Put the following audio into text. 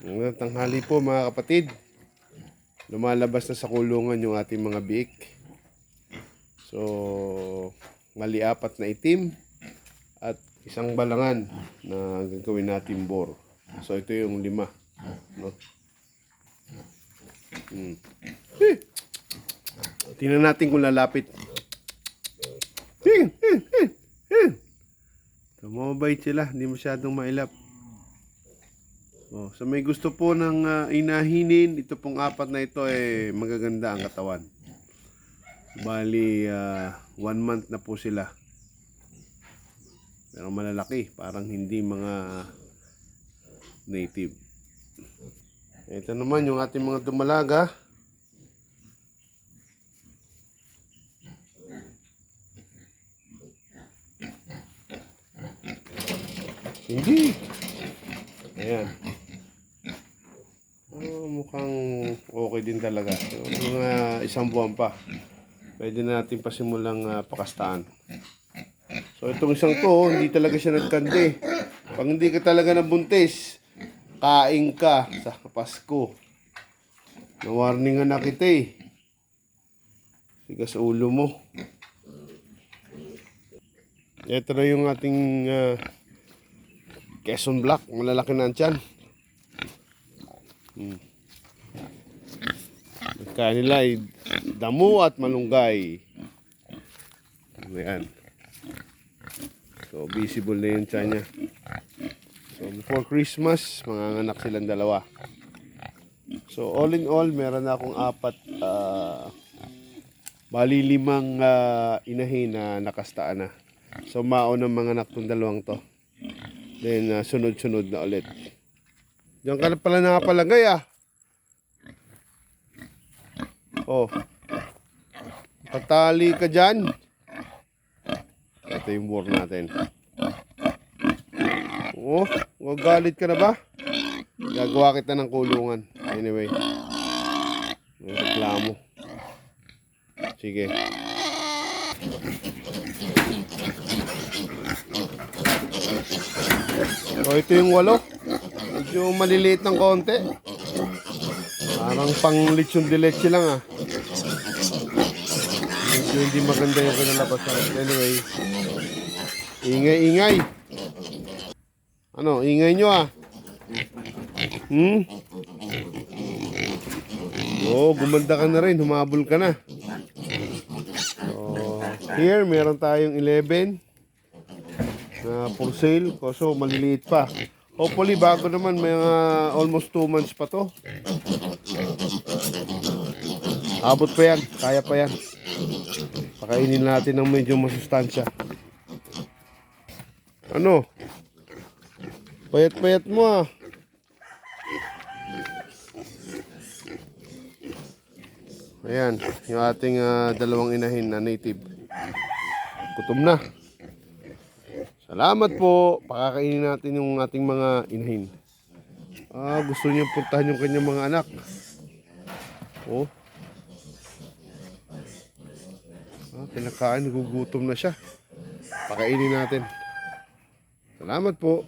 Magandang tanghali po mga kapatid. Lumalabas na sa kulungan yung ating mga biik. So, mali apat na itim at isang balangan na gagawin natin bore. So, ito yung 5. No? Tingnan natin kung lalapit. Mabait sila, hindi masyadong mailap. Oh, so may gusto po ng inahinin, ito pong 4 na ito magaganda ang katawan. Bali 1 month na po sila. Pero malalaki, parang hindi mga native. Ito naman yung ating mga dumalaga. Hindi. Ayan. Mukhang okay din talaga. So, mga 1 buwan pa. Pwede na natin pasimulang pakastaan. So itong isang to, hindi talaga siya nagkandi. Pag hindi ka talaga nabuntis, kain ka sa Pasko. Na-warningan na kita eh. Tigas ulo mo. Ito na yung ating Quezon Black. Malalaki na ang tiyan. Kaya nila ay damo at malunggay. Ayan. So visible na yung tiyan niya. So before Christmas, manganganak silang 2. So all in all, meron na akong 4 bali 5 inahin na nakastaan na. So mauna manganak tong 2 to. Then sunod-sunod na ulit. Diyan ka na pala nakapalagay ah. Oh. Patali ka dyan. Ito yung bore natin. Oh, galit ka na ba? Gagawa kita ng kulungan. Anyway. May reklamo. Sige. So ito yung 8. Medyo maliliit ng konti. Parang pang lechon de leche lang ah. Medyo hindi maganda yung kinalabasan. Anyway. Ingay-ingay. Ano, ingay nyo ah. Oh, gumanda ka na rin. Humabol ka na. So, here meron tayong 11 na for sale. So, maliliit pa. Hopefully, bago naman, may almost 2 months pa to. Abot pa yan. Kaya pa yan. Pakainin natin ng medyo masustansya. Ano? Payat-payat mo ah. Ayan. Yung ating 2 inahin na native. Gutom na. Salamat po. Pakakainin natin yung ating mga inahin. Gusto niyo puntahan yung kanyang mga anak. Oh. Kinakain, nagugutom na siya. Pakainin natin. Salamat po.